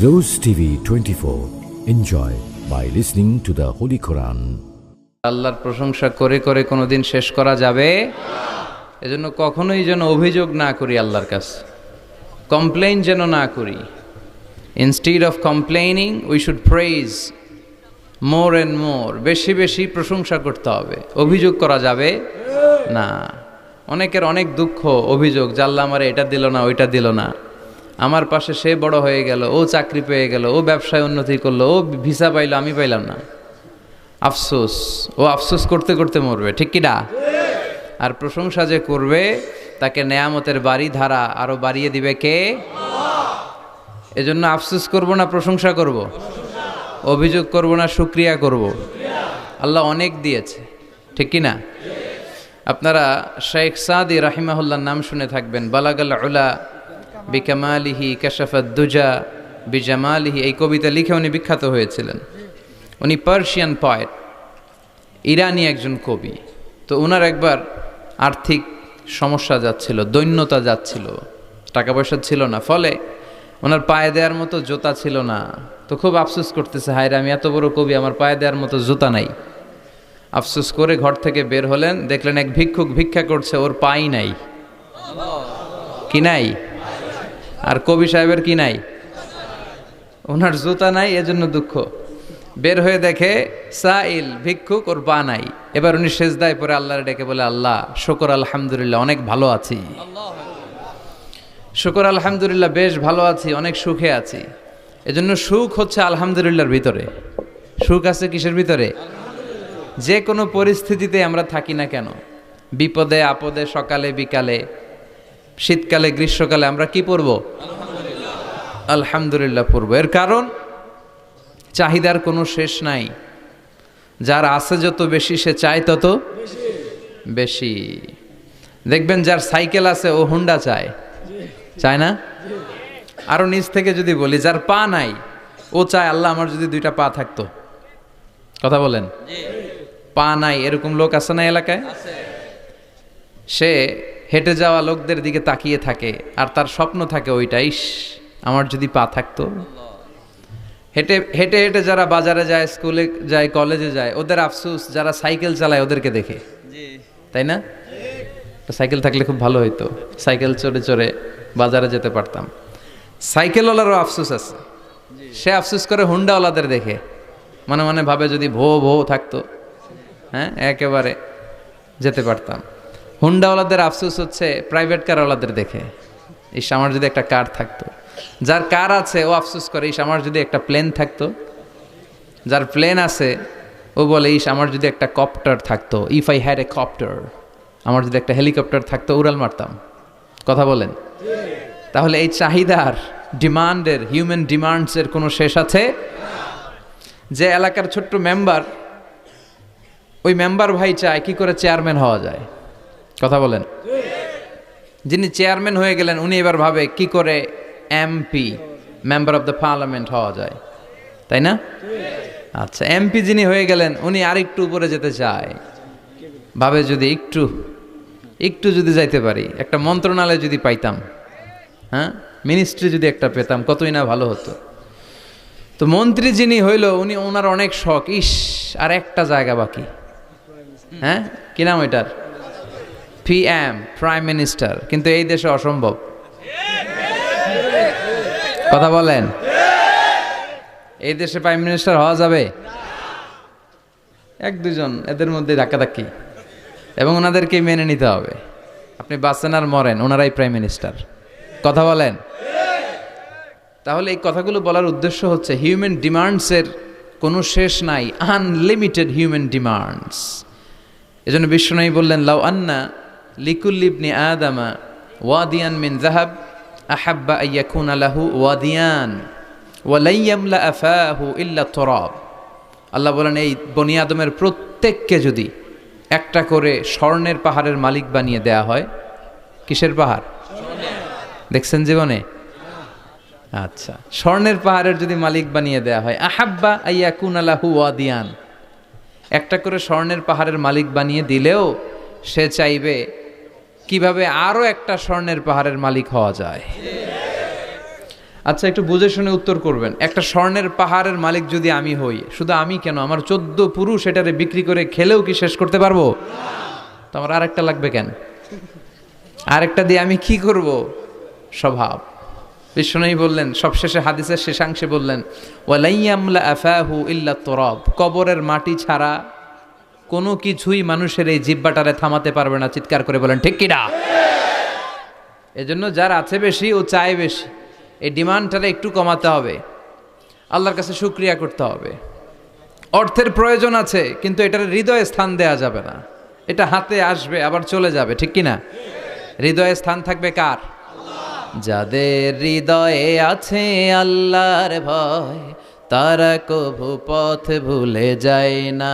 Rose TV 24. Enjoy by listening to the Holy Quran. আল্লাহর প্রশংসা করে করে কোনোদিন শেষ করা যাবে না। এজন্য কখনোই যেন অভিযোগ না করি আল্লাহর কাছে, কমপ্লেইন যেন না করি। Instead of complaining we should praise more and more. বেশি বেশি প্রশংসা করতে হবে, অভিযোগ করা যাবে না। অনেকের অনেক দুঃখ, অভিযোগ, জাল্লা আমারে এটা দিল না, ওইটা দিল না, আমার পাশে সে বড় হয়ে গেল, ও চাকরি পেয়ে গেল, ও ব্যবসায় উন্নতি করলো, ও ভিসা পাইলো, আমি পাইলাম না। আফসোস, ও আফসোস করতে করতে মরবে, ঠিক কি না? আর প্রশংসা যে করবে তাকে নেয়ামতের বাড়ি ধারা আরো বাড়িয়ে দিবে কে? এজন্য আফসোস করব না, প্রশংসা করব, অভিযোগ করব না, শুকরিয়া করব। আল্লাহ অনেক দিয়েছে, ঠিক কি না? আপনারা শেখ সাদি রাহিমাহুল্লাহর নাম শুনে থাকবেন। বালাগাল উলা বিকামালিহি কাশাফাদ দুজা বিজামালিহি, এই কবিতা লিখে উনি বিখ্যাত হয়েছিলেন। উনি পার্সিয়ান পয়েট, ইরানি একজন কবি। তো ওনার একবার আর্থিক সমস্যা যাচ্ছিল, দৈন্যতা যাচ্ছিল, টাকা পয়সা ছিল না, ফলে ওনার পায়ে দেওয়ার মতো জুতা ছিল না। তো খুব আফসোস করতেছে, হায় রে, আমি এত বড় কবি, আমার পায়ে দেওয়ার মতো জুতা নাই। আফসোস করে ঘর থেকে বের হলেন, দেখলেন এক ভিক্ষুক ভিক্ষা করছে, ওর পাই নাই। কি নাই? আর কবি সাহেবের কি নাই? ওনার জুতা নাই, এজন্য দুঃখ। বের হয়ে দেখে সাইল ভিক্ষুক, ওর পা নাই। এবার উনি সেজদায় পরে আল্লাহর ডেকে বলে, আল্লাহ শুকর আলহামদুলিল্লাহ, অনেক ভালো আছি। শুকর আলহামদুলিল্লাহ, বেশ ভালো আছি, অনেক সুখে আছি। এজন্য সুখ হচ্ছে আলহামদুলিল্লাহর ভিতরে। সুখ আছে কিসের ভিতরে? যে কোনো পরিস্থিতিতে আমরা থাকি না কেন, বিপদে আপদে, সকালে বিকালে, শীতকালে গ্রীষ্মকালে, আমরা কি পড়ব? আলহামদুলিল্লাহ পড়ব। এর কারণ চাহিদার কোনো শেষ নাই। যার আছে যত বেশি, সে চায় তত বেশি। দেখবেন যার সাইকেল আছে ও হুন্ডা চায়, চায় না? আরো নিচ থেকে যদি বলি, যার পা নাই ও চায়, আল্লাহ আমার যদি দুইটা পা থাকতো। কথা বলেন। পা নাই এরকম লোক আছে না এলাকায়? সে হেঁটে যাওয়া লোকদের দিকে তাকিয়ে থাকে, আর তার স্বপ্ন থাকে ওইটা, ইস আমার যদি পা থাকতো। হেঁটে হেঁটে হেঁটে যারা বাজারে যায়, স্কুলে যায়, কলেজে যায়, ওদের আফসোস যারা সাইকেল চালায় ওদেরকে দেখে, তাই না? সাইকেল থাকলে খুব ভালো হইতো, সাইকেল চড়ে চড়ে বাজারে যেতে পারতাম। সাইকেলওয়ালারও আফসোস আছে, সে আফসোস করে হুন্ডাওয়ালাদের দেখে, মনে মনে ভাবে যদি ভো ভো থাকতো, হ্যাঁ একেবারে যেতে পারতাম। হুন্ডাওয়ালাদের আফসোস হচ্ছে প্রাইভেট কারওয়ালাদের দেখে, ইস আমার যদি একটা কার থাকতো। যার কার আছে ও আফসোস করে, ইস আমার যদি একটা প্লেন থাকতো। যার প্লেন আছে ও বলে, ইস আমার যদি একটা কপ্টার থাকতো, if I had a copter, আমার যদি একটা হেলিকপ্টার থাকতো, উড়াল মারতাম। কথা বলেন। তাহলে এই চাহিদার, ডিমান্ডের, হিউম্যান ডিমান্ডসের কোনো শেষ আছে? যে এলাকার ছোট্ট মেম্বার, ওই মেম্বার ভাই চায় কি করে চেয়ারম্যান হওয়া যায়। কথা বলেন। যিনি চেয়ারম্যান হয়ে গেলেন, উনি এবার ভাবে কি করে MP, member of the parliament হওয়া যায়, তাই না? আচ্ছা, এমপি যিনি হয়ে গেলেন, উনি আরেকটু উপরে যেতে চায়, ভাবে যদি একটু একটু যদি যাইতে পারি, একটা মন্ত্রণালয় যদি পাইতাম, হ্যাঁ মিনিস্ট্রি যদি একটা পেতাম, কতই না ভালো হতো। তো মন্ত্রী যিনি হইল, উনি, ওনার অনেক শখ, ইস আর একটা জায়গা বাকি, হ্যাঁ কি নাম ওইটার? PM, prime minister. কিন্তু এই দেশে অসম্ভব। কথা বলেন। এই দেশে প্রাইম মিনিস্টার হওয়া যাবে? এক দুজন এদের মধ্যে ধাক্কাধাক্কি, এবং ওনাদেরকে মেনে নিতে হবে। আপনি বাঁচেন আর মরেন, ওনারাই প্রাইম মিনিস্টার। কথা বলেন। তাহলে এই কথাগুলো বলার উদ্দেশ্য হচ্ছে, হিউম্যান ডিমান্ডসের কোনো শেষ নাই, আনলিমিটেড হিউম্যান ডিমান্ডস। এজন্য বিশ্বনবী বললেন, লাউ আন্না লিকুল্লি ইবনি আদামা ওয়াদিয়ান মিন যাহাব আহাব্বা আইয়াকুনা লাহু ওয়াদিয়ান ওয়া লা ইয়ামলা আফাহু ইল্লা তুরাব। আল্লাহ বলেন, এই বনি আদমের প্রত্যেককে যদি একটা করে স্বর্ণের পাহাড়ের মালিক বানিয়ে দেয়া হয়। কিসের পাহাড় দেখছেন জীবনে? আচ্ছা, স্বর্ণের পাহাড়ের যদি মালিক বানিয়ে দেয়া হয়, আহাব্বা আইয়াকুনা লাহু ওয়াদিয়ান, একটা করে স্বর্ণের পাহাড়ের মালিক বানিয়ে দিলেও সে চাইবে কিভাবে আরো একটা স্বর্ণের পাহাড়ের মালিক হওয়া যায়। আচ্ছা, একটু বুঝে শুনে উত্তর করবেন। একটা স্বর্ণের পাহাড়ের মালিক যদি আমি হই, শুধু আমি কেন, আমার 14 পুরুষ এটারে বিক্রি করে খেলেও কি শেষ করতে পারবো? তো আমার আরেকটা লাগবে কেন? আরেকটা দিয়ে আমি কি করব? স্বভাব। বিশ্বনবী বললেন, সবশেষে হাদিসের শেষাংশে বললেন, ওয়ালাইয়ামলা আফাহু ইল্লা তুরাব, কবরের মাটি ছাড়া কোনো কিছুই মানুষের এই জিহ্বাটারে থামাতে পারবে না। চিৎকার করে বলেন ঠিক কিনা? এজন্য যার আছে বেশি ও চায় বেশি, এই ডিমান্ডটারে একটু কমাতে হবে, আল্লাহর কাছে শুকরিয়া করতে হবে। অর্থের প্রয়োজন আছে, কিন্তু এটার হৃদয়ে স্থান দেয়া যাবে না। এটা হাতে আসবে আবার চলে যাবে, ঠিক কিনা? হৃদয়ে স্থান থাকবে কার? যাদের হৃদয়ে আছে আল্লাহর ভয়, তারা কভু পথ ভুলে যায় না।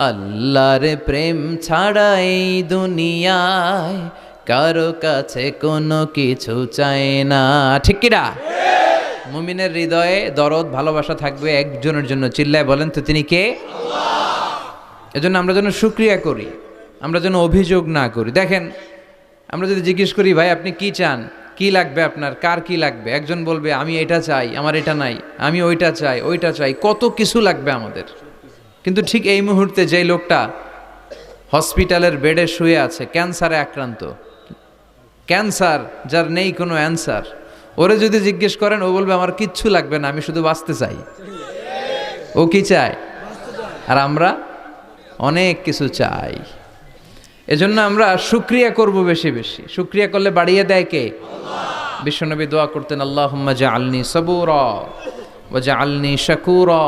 আল্লাহর প্রেম ছাড়া এই দুনিয়ায় কারো কাছে কোনো কিছু চায় না, ঠিক কিনা? মুমিনের হৃদয়ে দরদ ভালোবাসা থাকবে একজনের জন্য। চিল্লায় বলেন তো তিনি কে? এজন্য আমরা যেন শুকরিয়া করি, আমরা যেন অভিযোগ না করি। দেখেন, আমরা যদি জিজ্ঞেস করি, ভাই আপনি কি চান, কি লাগবে আপনার, কার কি লাগবে, একজন বলবে আমি এটা চাই, আমার এটা নাই, আমি ওইটা চাই, ওইটা চাই, কত কিছু লাগবে আমাদের। কিন্তু ঠিক এই মুহূর্তে যেই লোকটা হসপিটালের বেডে শুয়ে আছে, ক্যান্সারে আক্রান্ত, ক্যান্সার যার নেই কোনো অ্যান্সার, ওরে যদি জিজ্ঞেস করেন, ও বলবে আমার কিচ্ছু লাগবে না, আমি শুধু বাঁচতে চাই। ও কি চায়? আর আমরা অনেক কিছু চাই। এজন্য আমরা শুকরিয়া করব বেশি বেশি। শুকরিয়া করলে বাড়িয়ে দেয় কে? বিশ্বনবী দোয়া করতেন, আল্লাহুম্মা জাআলনি সাবুরা ওয়া জাআলনি শাকুরা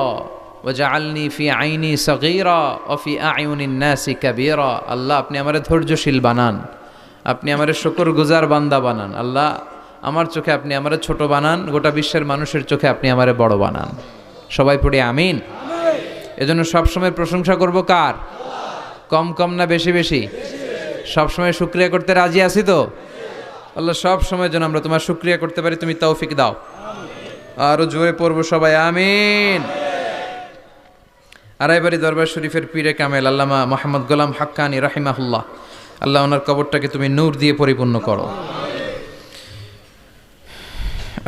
ওয়া জাআলনি ফি আইনি সগীরা ওয়া ফি আয়ুনিন নাসি কাবীরা। আল্লাহ আপনি আমারে ধৈর্যশীল বানান, আপনি আমারে শুকরগুজার বান্দা বানান। আল্লাহ আমার চোখে আপনি আমারে ছোট বানান, গোটা বিশ্বের মানুষের চোখে আপনি আমারে বড় বানান। সবাই পড়ি আমিন। এজন্য সবসময় প্রশংসা করব কার? কম কম না বেশি বেশি? সবসময় শুকরিয়া করতে রাজি আছি তো? আল্লাহ সব সময় যেন আমরা তোমার শুকরিয়া করতে পারি, তুমি তৌফিক দাও। আরো জোরে পড়বো সবাই আমিন। আড়াইবাড়ি দরবার শরীফের পীরে কামেল আল্লামা মোহাম্মদ গোলাম হাক্কানি রাহিমাহুল্লাহ, আল্লাহ ওনার কবরটাকে তুমি নূর দিয়ে পরিপূর্ণ করো।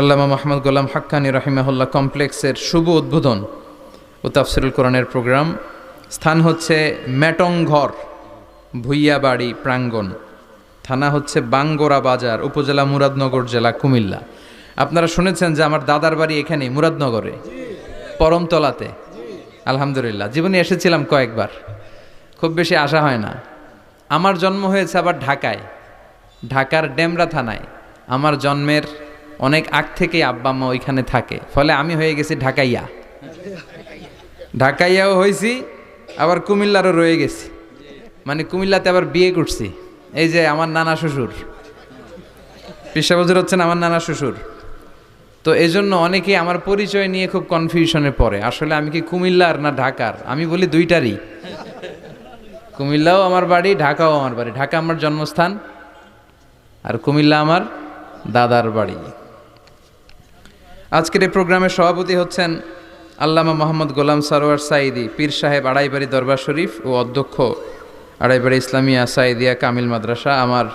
আল্লামা মোহাম্মদ গোলাম হাক্কানি রাহিমাহুল্লাহ কমপ্লেক্সের শুভ উদ্বোধন ও তাফসিরুল কোরআনের প্রোগ্রাম। স্থান হচ্ছে মেটংঘর ভুইয়াবাড়ি প্রাঙ্গণ, থানা হচ্ছে বাঙ্গোরা বাজার, উপজেলা মুরাদনগর, জেলা কুমিল্লা। আপনারা শুনেছেন যে আমার দাদার বাড়ি এখানে মুরাদনগরে পরমতলাতে। আলহামদুলিল্লাহ, জীবনে এসেছিলাম কয়েকবার, খুব বেশি আসা হয় না। আমার জন্ম হয়েছে আবার ঢাকায়, ঢাকার ডেমরা থানায়। আমার জন্মের অনেক আগ থেকেই আব্বা আম্মা ওইখানে থাকে, ফলে আমি হয়ে গেছি ঢাকাইয়া। ঢাকাইয়াও হয়েছি, আবার কুমিল্লারও রয়ে গেছি, মানে কুমিল্লাতে আবার বিয়ে করছি। এই যে আমার নানা শ্বশুর, পেশা বছর হচ্ছেন আমার নানা শ্বশুর। তো এই জন্য অনেকেই আমার পরিচয় নিয়ে খুব কনফিউশনে পড়ে, আসলে আমি কি কুমিল্লার না ঢাকার। আমি বলি দুইটারই, কুমিল্লাও আমার বাড়ি, ঢাকাও আমার বাড়ি। ঢাকা আমার জন্মস্থান, আর কুমিল্লা আমার দাদার বাড়ি। আজকের এই প্রোগ্রামের সভাপতি হচ্ছেন আল্লামা মোহাম্মদ গোলাম সরোয়ার সাঈদী, পীর সাহেব, আড়াইবাড়ি দরবার শরীফ ও অধ্যক্ষ আড়াইবাড়ি ইসলামিয়া সাঈদিয়া কামিল মাদ্রাসা। আমার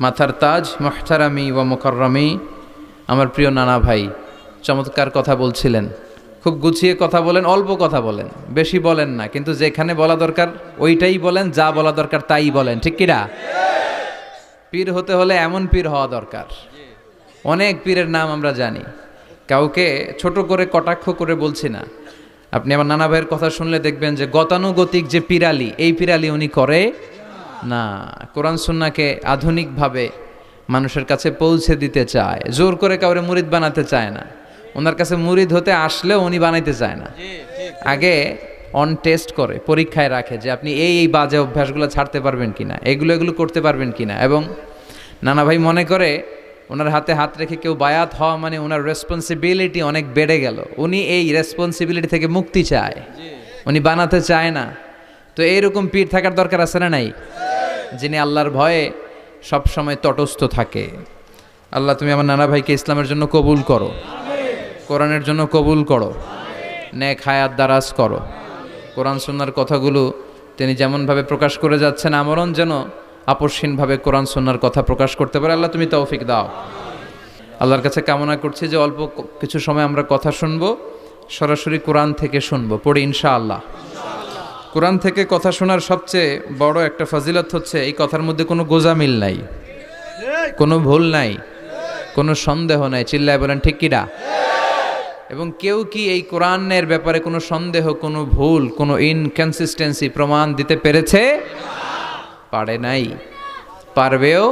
মাথার তাজ, মুহতারামি ওয়া মুকাররামি, আমার প্রিয় নানা ভাই চমৎকার কথা বলছিলেন, খুব গুছিয়ে কথা বলেন, অল্প কথা বলেন, বেশি বলেন না, কিন্তু যেখানে বলা দরকার ওইটাই বলেন, যা বলা দরকার তাই বলেন, ঠিক কিনা? পীর হতে হলে এমন পীর হওয়া দরকার। অনেক পীরের নাম আমরা জানি, কাউকে ছোট করে কটাক্ষ করে বলছি না। আপনি আমার নানা ভাইয়ের কথা শুনলে দেখবেন যে গতানুগতিক যে পিরালি, এই পিরালি উনি করে না। কোরআন সুন্নাহকে আধুনিকভাবে মানুষের কাছে পৌঁছে দিতে চায়, জোর করে কাউরে মুরিদ বানাতে চায় না। ওনার কাছে মুরিদ হতে আসলেও উনি বানাইতে চায় না, আগে অন টেস্ট করে, পরীক্ষায় রাখে যে আপনি এই বাজে অভ্যাসগুলো ছাড়তে পারবেন কিনা, এগুলো করতে পারবেন কিনা। এবং নানা ভাই মনে করে ওনার হাতে হাত রেখে কেউ বায়াত হওয়া মানে ওনার রেসপন্সিবিলিটি অনেক বেড়ে গেল। উনি এই রেসপন্সিবিলিটি থেকে মুক্তি চায়, উনি বানাতে চায় না। তো এইরকম পীর থাকার দরকার আছে না নাই? যিনি আল্লাহর ভয়ে সব সময় তটস্থ থাকে। আল্লাহ তুমি আমার নানা ভাইকে ইসলামের জন্য কবুল করো, কোরআনের জন্য কবুল করো, নেক হায়াত দারাজ করো। কোরআন সুন্নাহর কথাগুলো তিনি যেমনভাবে প্রকাশ করে যাচ্ছেন, আমরণ যেন আপসহীনভাবে কোরআন সুন্নাহর কথা প্রকাশ করতে পারে। আল্লাহ তুমি তৌফিক দাও। আল্লাহর কাছে কামনা করছি যে অল্প কিছু সময় আমরা কথা শুনবো, সরাসরি কোরআন থেকে শুনবো, পড়ি ইনশাআল্লাহ। কোরআন থেকে কথা শোনার সবচেয়ে বড় একটা ফজিলত হচ্ছে এই কথার মধ্যে কোনো গোজামিল নাই, কোনো ভুল নাই, কোনো সন্দেহ নাই। চিল্লায় বলেন ঠিক কিনা? এবং কেউ কি এই কোরআনের ব্যাপারে কোনো সন্দেহ, কোনো ভুল, কোনো ইনকনসিস্টেন্সি প্রমাণ দিতে পেরেছে? পারে নাই, পারবেও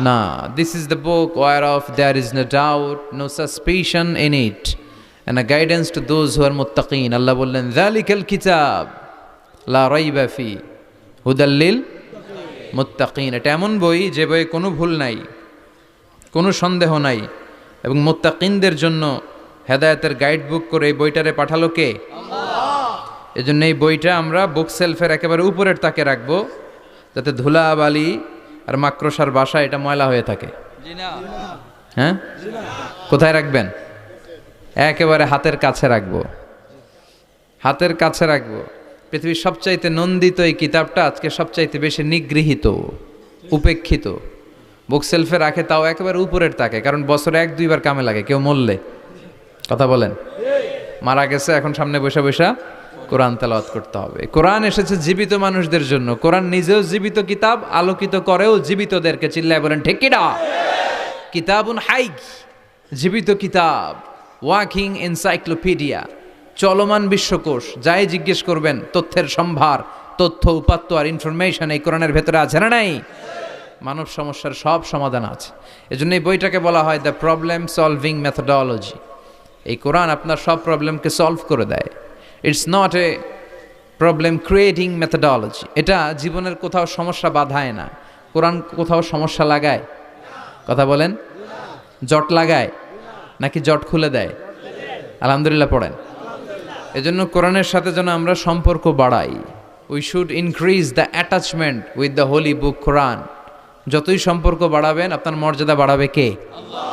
না। This is the book whereof there is no doubt, no suspicion in it, and a guidance to those who are muttaqin. আল্লাহ বললেন যালিকাল কিতাব লা রাইবা ফি হুদাল লিল মুত্তাকিন। এটা এমন বই যে বইয়ে কোনো ভুল নাই, কোনো সন্দেহ নাই, এবং মুত্তাকিনদের জন্য হেদায়েতের গাইড বুক করে এই বইটারে পাঠালো কে? আল্লাহ। এজন্য এই বইটা আমরা বুক সেলফের একেবারে উপরের তাকে রাখবো, যাতে ধুলা বালি আর মাকড়সার বাসা এটা ময়লা হয়ে থাকে। হ্যাঁ, কোথায় রাখবেন? একেবারে হাতের কাছে রাখবো, হাতের কাছে রাখবো। পৃথিবীর সবচাইতে নন্দিত এই কিতাবটা আজকে সবচাইতে বেশি নিগৃহীত, উপেক্ষিত। বুক সেলফে রাখে, তাও একেবারে উপরের তাকে, কারণ বছরে 1-2 বার কামে লাগে। কেউ মরলে, কথা বলেন, মারা গেছে, এখন সামনে বসে বসে কোরআন তেলাওয়াত করতে হবে। কোরআন এসেছে জীবিত মানুষদের জন্য। কোরআন নিজেও জীবিত কিতাব, আলোকিত করেও জীবিতদেরকে। চিল্লায় বলেন ঠিক কিনা? কিতাবুন হাই, জীবিত কিতাব, ওয়াকিং এনসাইক্লোপিডিয়া, চলমান বিশ্বকোষ। যাই জিজ্ঞেস করবেন তথ্যের সম্ভার, তথ্য উপাত্ত আর ইনফরমেশন এই কোরআনের ভেতরে আছে না নাই? মানব সমস্যার সব সমাধান আছে। এজন্য এই বইটাকে বলা হয় দ্য প্রবলেম সলভিং মেথোডোলজি। এই কোরআন আপনার সব প্রবলেমকে সলভ করে দেয়। It's not a problem creating methodology. এটা জীবনের কোথাও সমস্যা বাধায় না। কোরআন কোথাও সমস্যা লাগায়? কথা বলেন, জট লাগায় নাকি জট খুলে দেয়? আলহামদুলিল্লাহ পড়েন। এজন্য কোরআনের সাথে যেন আমরা সম্পর্ক বাড়াই। We should increase the attachment with the holy book Quran. যতই সম্পর্ক বাড়াবেন আপনার মর্যাদা বাড়াবে কে? আল্লাহ।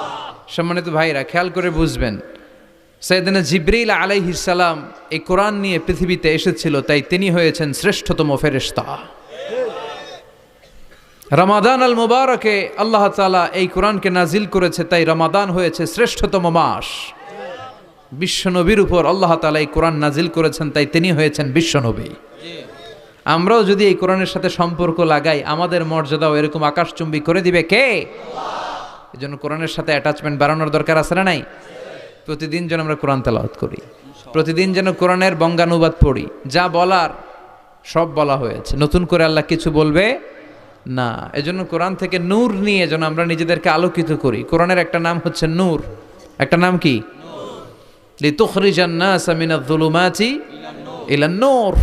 সম্মানিত ভাইরা, খেয়াল করে বুঝবেন, সাইয়েদনা জিবরিল আলাইহিস সালাম এই কোরআন নিয়ে পৃথিবীতে এসেছিল, তাই তিনি হয়েছেন শ্রেষ্ঠতম ফেরেশতা। রমাদান আল মুবারকে আল্লাহ তাআলা এই কোরআনকে নাজিল করেছে, তাই রমাদান হয়েছে শ্রেষ্ঠতম মাস। বিশ্বনবীর উপর আল্লাহ তাআলা এই কোরআন নাজিল করেছেন, তাই তিনি হয়েছেন বিশ্বনবী। আমরাও যদি এই কোরআনের সাথে সম্পর্ক লাগাই, আমাদের মর্যাদাও এরকম আকাশচুম্বী করে দিবে কে? আল্লাহ। এজন্য কোরআনের সাথে অ্যাটাচমেন্ট বাড়ানোর দরকার আছে না নাই? প্রতিদিন যেন আমরা কোরআন তেলাওয়াত করি, প্রতিদিন যেন কোরআনের বঙ্গানুবাদ পড়ি। যা বলার সব বলা হয়েছে, নতুন করে আল্লাহ কিছু বলবে না। এজন্য কোরআন থেকে নূর নিয়ে যেন আমরা নিজেদেরকে আলোকিত করি। কোরআনের একটা নাম হচ্ছে নূর, একটা নাম কি? লিতুখরিজান নাসা মিনাজ যুলুমাতি ইলান নূর।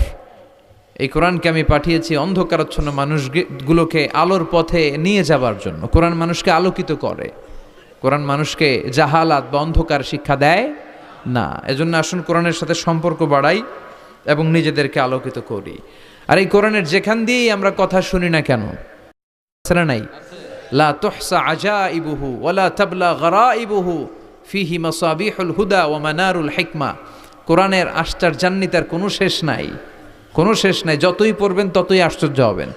এই কোরআনকে আমি পাঠিয়েছি অন্ধকারাচ্ছন্ন মানুষগুলোকে আলোর পথে নিয়ে যাবার জন্য। কোরআন মানুষকে আলোকিত করে, কোরআন মানুষকে জাহালাত বা অন্ধকার শিক্ষা দেয় না। এজন্য আসুন কোরআনের সাথে সম্পর্ক বাড়াই এবং নিজেদেরকে আলোকিত করি। আর এই কোরআনের যেখান দিয়েই আমরা কথা শুনি না কেন, নাই লা তুহসা আজাইবুহু ওয়ালা তাবলা গরাইবুহু ফিহি মাসাবিহুল হুদা ওয়া মানারুল হিকমা। কোরআনের আশ্চর্যান্বিতার কোনো শেষ নাই, কোনো শেষ নাই। যতই পড়বেন ততই আশ্চর্য হবেন।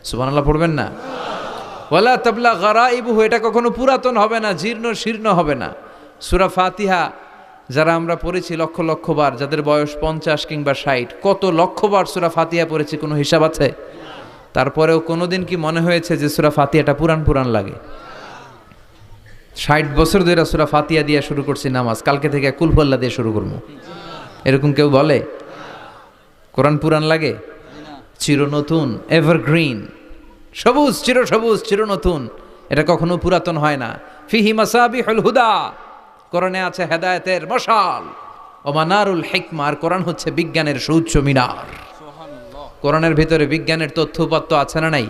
সুবহানাল্লাহ পড়বেন না? ওয়ালা তাবলা গরাইবুহু, এটা কখনো পুরাতন হবে না, জীর্ণ শীর্ণ হবে না। সূরা ফাতিহা যারা আমরা পড়েছি লক্ষ লক্ষ বার, যাদের বয়স 50 কিংবা 60, কত লক্ষবার সূরা ফাতিহা পড়েছি, কোনো হিসাব আছে? তারপরেও কোনোদিন কি মনে হয়েছে যে সূরা ফাতিহাটা পুরান পুরান লাগে? 60 বছর ধরে সূরা ফাতিহা দিয়ে শুরু করছি নামাজ, কালকে থেকে কুল হুয়াল্লাহ দিয়ে শুরু করবো, এরকম কেউ বলে? কোরআন পুরান লাগে? চির নতুন, এভারগ্রিন, সবুজ, চির সবুজ, চির নতুন। এটা কখনো পুরাতন হয় না। ফিহি মাসাবিহুল হুদা, কোরআনে আছে হেদায়েতের মশাল। ও মানারুল হিকমা, আর কোরআন হচ্ছে বিজ্ঞানের সুউচ্চ মিনার। কোরআনের ভিতরে বিজ্ঞানের তথ্য উপাত্ত আছে না নাই?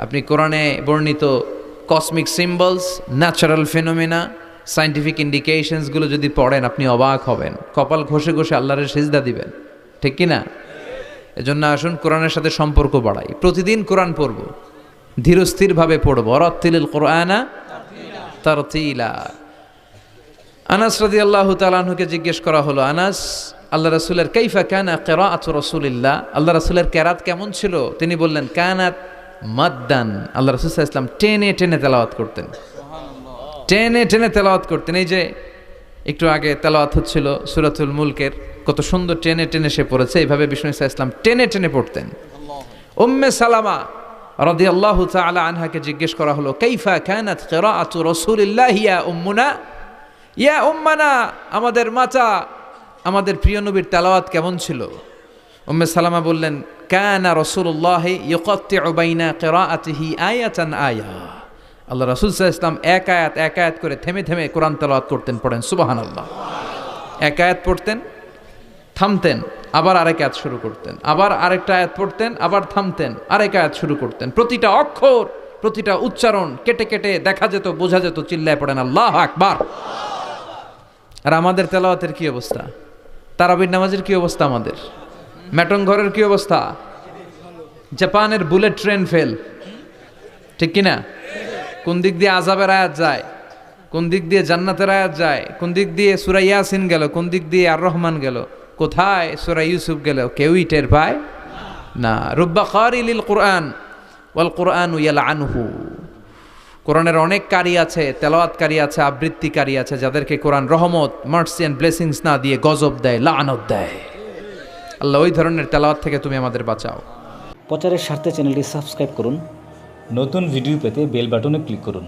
আপনি কোরআনে বর্ণিত cosmic symbols, natural phenomena, scientific ইন্ডিকেশনসগুলো যদি পড়েন আপনি অবাক হবেন, কপাল ঘষে ঘষে আল্লাহর সিজদা দিবেন, ঠিক কি না? এজন্য আসুন কোরআনের সাথে সম্পর্ক বাড়াই। প্রতিদিন কোরআন পড়ব, ধীরস্থিরভাবে পড়ব। ওয়ারাত্তিলিল কোরআনা তারতিলা। আনাস রাদিয়াল্লাহু তাআলা আনহুকে জিজ্ঞেস করা হলো, আনাস, আল্লাহ রাসূলের কাইফা কানা কিরাআতু রাসূলিল্লাহ, আল্লাহ রাসূলের কিরাত কেমন ছিল? তিনি বললেন কানাত মাদ্দান, আল্লাহ রাসূল সাল্লাল্লাহু আলাইহি ওয়াসাল্লাম টেনে টেনে তেলাওয়াত করতেন। টেনে টেনে তেলাওয়াত করতেন। এই যে একটু আগে তেলাওয়াত হচ্ছিল সূরাতুল মুলকের, কত সুন্দর টেনে টেনে সে পড়েছে। এইভাবে বিষ্ণু ইসা ইসলাম টেনে টেনে পড়তেন। উম্মে সালামা রাদিয়াল্লাহু তাআলা আনহাকে জিজ্ঞেস করা হলো, কাইফা কানাত কিরাআতু রাসূলিল্লাহ ইয়া উম্মুনা, ইয়া উম্মানা, আমাদের মাতা, আমাদের প্রিয় নবীর তেলাওয়াত কেমন ছিল? উম্মে সালামা বললেন, কানা রাসূলুল্লাহ ইয়াকাত্তিউ বাইনা কিরাআতিহি আয়াতান আয়া, আল্লাহ রাসূল সাল্লাল্লাহু আলাইহি ওয়াসাল্লাম এক আয়াত করে থেমে থেমে কোরআন তেলাওয়াত করতেন। পড়েন সুবহানাল্লাহ। এক আয়াত পড়তেন, থামতেন, আবার আরেক আয়াত শুরু করতেন, আবার আরেকটা আয়াত পড়তেন, আবার থামতেন, আরেক আয়াত শুরু করতেন। প্রতিটা অক্ষর, প্রতিটা উচ্চারণ কেটে কেটে দেখা যেত, বোঝা যেত। চিল্লায় পড়েন আল্লাহু আকবার। আর আমাদের তেলাওয়াতের কি অবস্থা? তারাবির নামাজের কি অবস্থা? আমাদের ম্যাটন ঘরের কি অবস্থা? জাপানের বুলেট ট্রেন ফেল, ঠিক কিনা? কোন দিক দিয়ে আযাবের আয়াত যায়, কোন দিক দিয়ে জান্নাতের আয়াত যায়, কোন দিক দিয়ে সূরা ইয়াসিন গেল, কোন দিক দিয়ে আর রহমান গেল, কোথায় সূরা ইউসুফ গেল, কেউই টের পায় না। রুব্বা কারি লিল কুরআন ওয়াল কুরআনু ইয়ালআনহু, কোরআনের অনেক কারি আছে, তেলাওয়াতকারী আছে, আবৃত্তিকারী আছে, যাদেরকে কোরআন রহমত, মার্সি এন্ড ব্লেসিংস না দিয়ে গজব দেয়, লাআনত দেয়। আল্লাহ ওই ধরনের তেলাওয়াত থেকে তুমি আমাদের বাঁচাও। প্রচারের স্বার্থে চ্যানেলটি সাবস্ক্রাইব করুন। নতুন ভিডিও পেতে বেল বাটনে ক্লিক করুন।